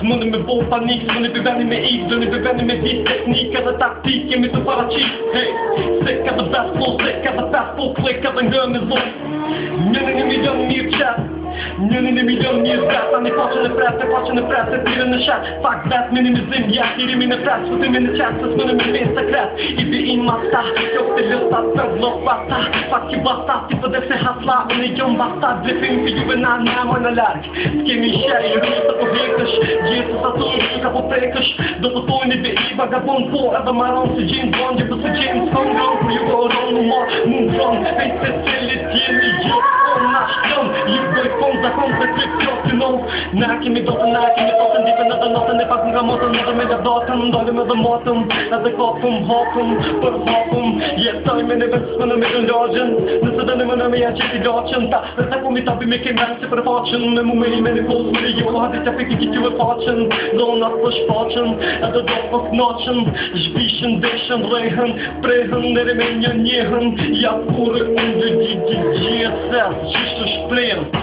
S'mune me bo panik, s'mune beveni me ik, s'mune beveni me dit teknik edhe taktik, jemi të paraqit. Hey, se ka the best flow, se ka the best flow, click edhe nga me zon. Njënin e milion mirë qat, njënin e milion mirë zat, tani faqen e pret, se tire në shat. Fuck that, minimizim, ja, tirimin e pret, shputimin e qat, se s'mune me me sekret. I bi in masta, jo të lësta, për vlog basta. Fuck you basta, ti pëde se hasla, unë i gjom basta. Drifim për juve na moj në larg. S'kemi shej, rrës të po vekësh, gjithë sa të shë ka po prekësh. Do të tojnë i bi i vagabon po, edhe maron si James Bond, gjithë si James Bond, për ju goron në marë, move on, vejt se cilit jemi gjithë. You boy phone zakon se klip klotinon. Na kemi dotën dipe në të notën e pak nga motën edhe me dotën, ndollim edhe motën edhe kopëm, hopëm, për hopëm. Jetoj me në vësë në me të logjen, nëse dhe në më në me janë që ti loqen. Ta dhe se po mi tabi me kem rënë si për faqen, me mu me i me në kosë më në jo, hadit që fikë kitë ju e faqen. Zonat për shfaqen, edhe do për knoqen, zhbishën, deshen, rejhen, prehen, nere me njëhen. Ja pure unë dhe gjithë, qishtë shplerë.